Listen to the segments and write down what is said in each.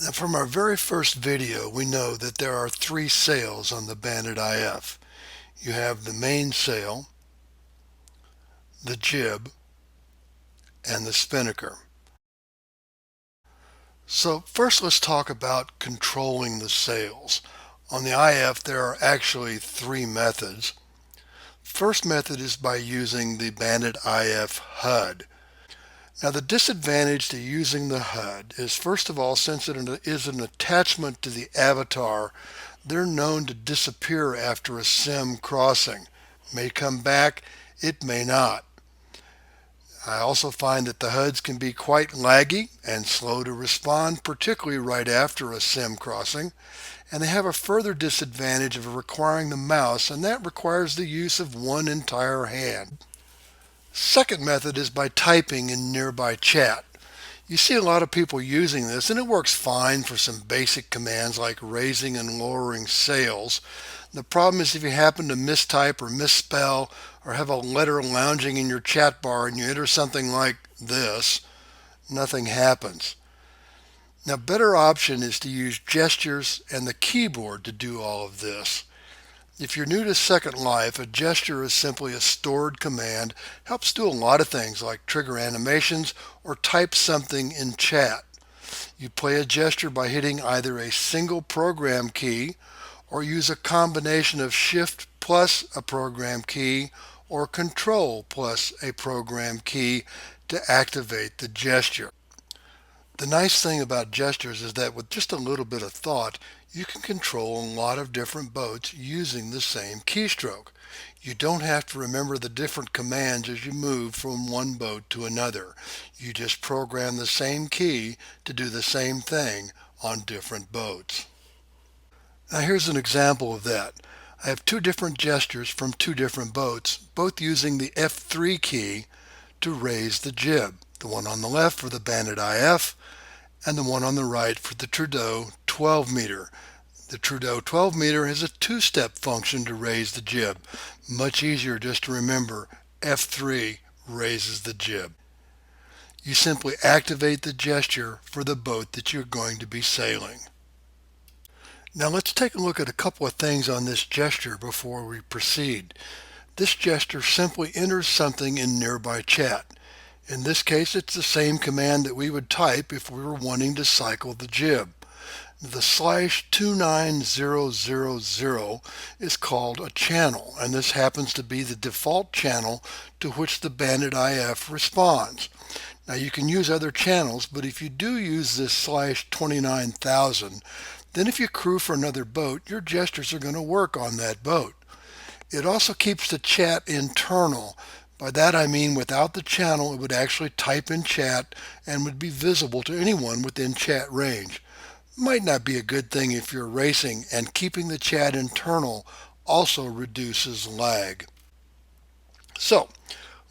Now, from our very first video, we know that there are three sails on the Bandit IF. You have the mainsail, the jib, and the spinnaker. So first let's talk about controlling the sails. On the IF there are actually three methods. First method is by using the Bandit IF HUD. Now the disadvantage to using the HUD is, first of all, since it is an attachment to the avatar, they're known to disappear after a sim crossing. It may come back, it may not. I also find that the HUDs can be quite laggy and slow to respond, particularly right after a sim crossing, and they have a further disadvantage of requiring the mouse, and that requires the use of one entire hand. Second method is by typing in nearby chat. You see a lot of people using this, and it works fine for some basic commands like raising and lowering sails. The problem is if you happen to mistype or misspell or have a letter lounging in your chat bar and you enter something like this, nothing happens. Now, better option is to use gestures and the keyboard to do all of this. If you're new to Second Life, a gesture is simply a stored command, helps do a lot of things like trigger animations or type something in chat. You play a gesture by hitting either a single program key or use a combination of Shift plus a program key or Control plus a program key to activate the gesture. The nice thing about gestures is that with just a little bit of thought, you can control a lot of different boats using the same keystroke. You don't have to remember the different commands as you move from one boat to another. You just program the same key to do the same thing on different boats. Now here's an example of that. I have two different gestures from two different boats, both using the F3 key to raise the jib. The one on the left for the Bandit IF and the one on the right for the Trudeau 12 meter. The Trudeau 12 meter has a two-step function to raise the jib. Much easier just to remember, F3 raises the jib. You simply activate the gesture for the boat that you're going to be sailing. Now let's take a look at a couple of things on this gesture before we proceed. This gesture simply enters something in nearby chat. In this case, it's the same command that we would type if we were wanting to cycle the jib. The /29000 is called a channel, and this happens to be the default channel to which the Bandit IF responds. Now you can use other channels, but if you do use this /29000, then if you crew for another boat, your gestures are going to work on that boat. It also keeps the chat internal. By that I mean without the channel, it would actually type in chat and would be visible to anyone within chat range. Might not be a good thing if you're racing, and keeping the chat internal also reduces lag. So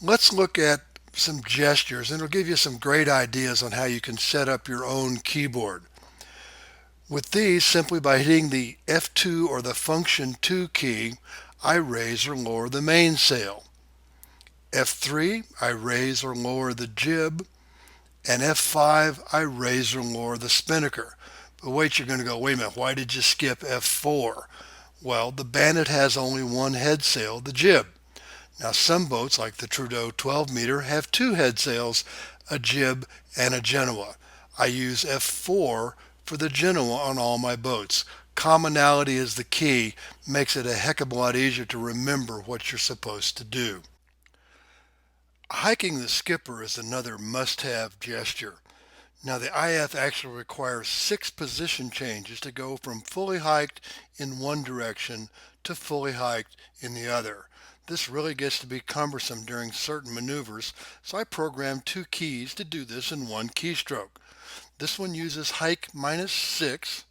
let's look at some gestures, and it'll give you some great ideas on how you can set up your own keyboard. With these, simply by hitting the F2 or the function 2 key, I raise or lower the mainsail. F3, I raise or lower the jib, and F5, I raise or lower the spinnaker. But wait, you're going to go, wait a minute, why did you skip F4? Well, the Bandit has only one head sail, the jib. Now some boats, like the Trudeau 12 meter, have two head sails, a jib and a Genoa. I use F4 for the Genoa on all my boats. Commonality is the key, makes it a heck of a lot easier to remember what you're supposed to do. Hiking the skipper is another must-have gesture. Now the IF actually requires 6 position changes to go from fully hiked in one direction to fully hiked in the other. This really gets to be cumbersome during certain maneuvers, so I programmed 2 keys to do this in one keystroke. This one uses hike -6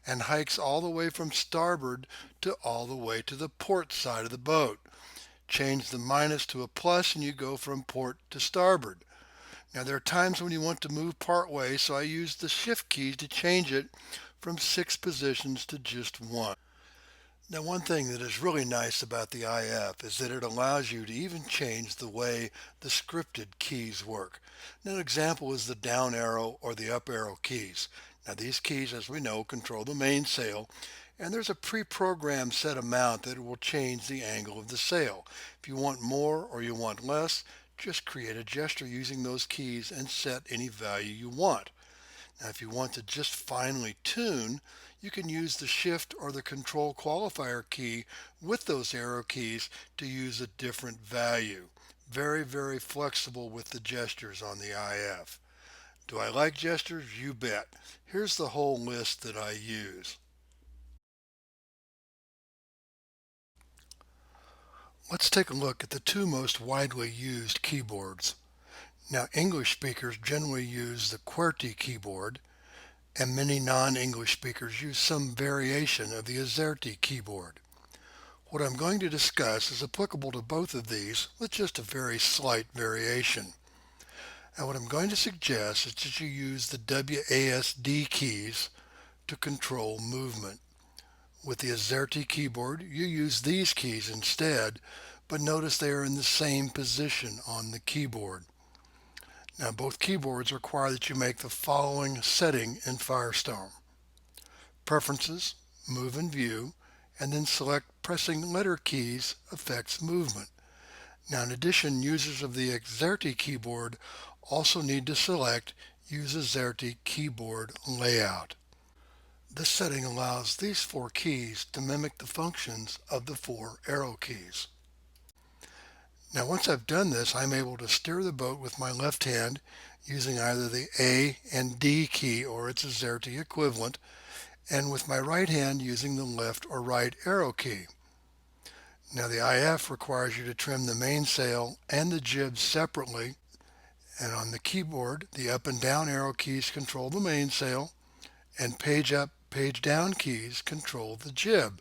and hikes all the way from starboard to all the way to the port side of the boat. Change the minus to a plus and you go from port to starboard. Now there are times when you want to move part way, so I use the shift key to change it from 6 positions to just 1. Now one thing that is really nice about the IF is that it allows you to even change the way the scripted keys work. Now, an example is the down arrow or the up arrow keys. Now these keys, as we know, control the mainsail, and there's a pre-programmed set amount that will change the angle of the sail. If you want more or you want less, just create a gesture using those keys and set any value you want. Now if you want to just finely tune, you can use the shift or the control qualifier key with those arrow keys to use a different value. Very, very flexible with the gestures on the IF. Do I like gestures? You bet. Here's the whole list that I use. Let's take a look at the two most widely used keyboards. Now, English speakers generally use the QWERTY keyboard, and many non-English speakers use some variation of the AZERTY keyboard. What I'm going to discuss is applicable to both of these with just a very slight variation. And what I'm going to suggest is that you use the WASD keys to control movement. With the AZERTY keyboard, you use these keys instead, but notice they are in the same position on the keyboard. Now both keyboards require that you make the following setting in Firestone. Preferences, Move and View, and then select pressing letter keys affects movement. Now in addition, users of the AZERTY keyboard also need to select Use AZERTY Keyboard Layout. This setting allows these four keys to mimic the functions of the four arrow keys. Now once I've done this, I'm able to steer the boat with my left hand using either the A and D key or its AZERTY equivalent, and with my right hand using the left or right arrow key. Now the IF requires you to trim the mainsail and the jib separately, and on the keyboard the up and down arrow keys control the mainsail, and page up, page down keys control the jib.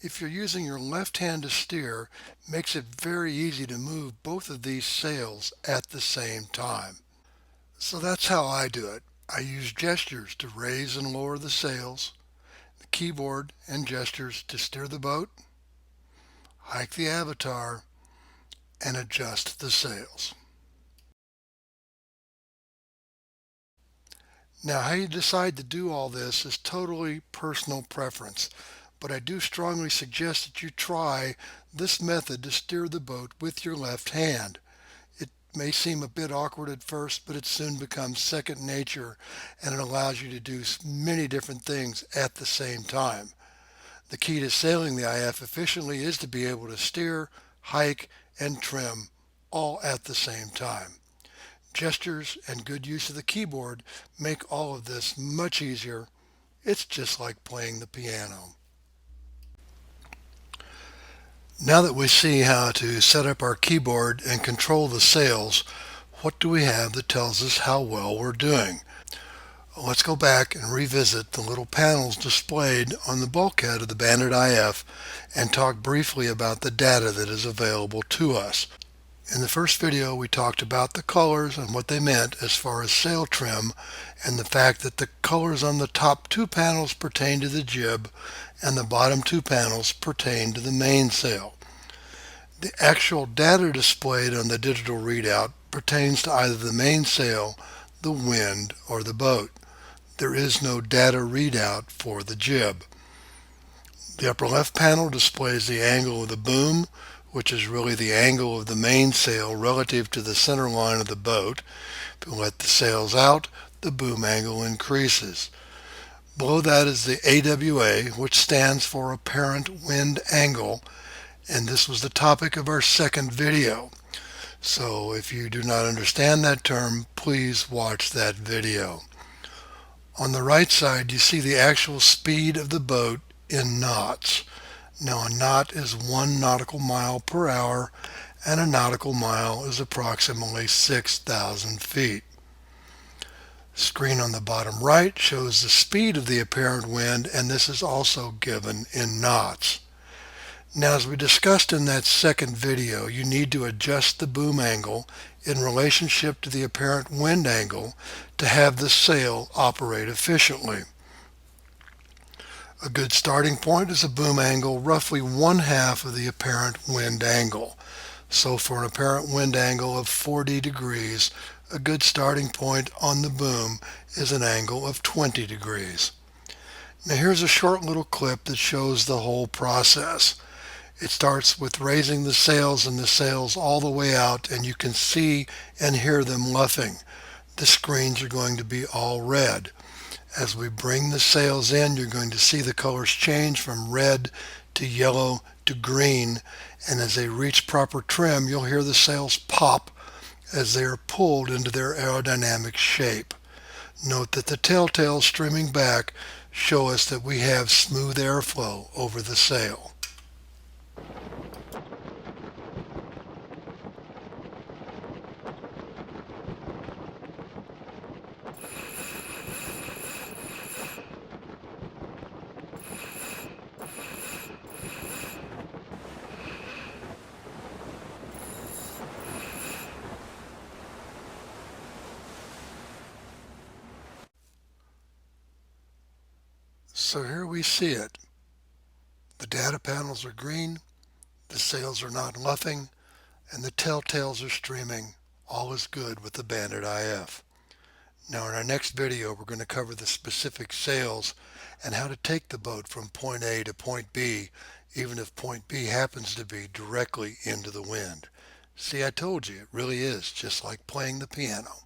If you're using your left hand to steer, it makes it very easy to move both of these sails at the same time. So that's how I do it. I use gestures to raise and lower the sails, the keyboard and gestures to steer the boat, hike the avatar, and adjust the sails. Now how you decide to do all this is totally personal preference, but I do strongly suggest that you try this method to steer the boat with your left hand. It may seem a bit awkward at first, but it soon becomes second nature, and it allows you to do many different things at the same time. The key to sailing the IF efficiently is to be able to steer, hike, and trim all at the same time. Gestures and good use of the keyboard make all of this much easier. It's just like playing the piano. Now that we see how to set up our keyboard and control the sails, what do we have that tells us how well we're doing? Let's go back and revisit the little panels displayed on the bulkhead of the Bandit IF and talk briefly about the data that is available to us. In the first video, we talked about the colors and what they meant as far as sail trim, and the fact that the colors on the top two panels pertain to the jib and the bottom two panels pertain to the mainsail. The actual data displayed on the digital readout pertains to either the mainsail, the wind, or the boat. There is no data readout for the jib. The upper left panel displays the angle of the boom, which is really the angle of the mainsail relative to the center line of the boat. If you let the sails out, the boom angle increases. Below that is the AWA, which stands for apparent wind angle, and this was the topic of our second video. So if you do not understand that term, please watch that video. On the right side, you see the actual speed of the boat in knots. Now a knot is 1 nautical mile per hour, and a nautical mile is approximately 6,000 feet. The screen on the bottom right shows the speed of the apparent wind, and this is also given in knots. Now, as we discussed in that second video, you need to adjust the boom angle in relationship to the apparent wind angle to have the sail operate efficiently. A good starting point is a boom angle roughly 1/2 of the apparent wind angle. So for an apparent wind angle of 40 degrees, a good starting point on the boom is an angle of 20 degrees. Now here's a short little clip that shows the whole process. It starts with raising the sails and the sails all the way out, and you can see and hear them luffing. The screens are going to be all red. As we bring the sails in, you're going to see the colors change from red to yellow to green, and as they reach proper trim, you'll hear the sails pop as they are pulled into their aerodynamic shape. Note that the telltales streaming back show us that we have smooth airflow over the sail. So here we see it. The data panels are green, the sails are not luffing, and the telltales are streaming. All is good with the Bandit IF. Now in our next video we're going to cover the specific sails and how to take the boat from point A to point B, even if point B happens to be directly into the wind. See, I told you, it really is just like playing the piano.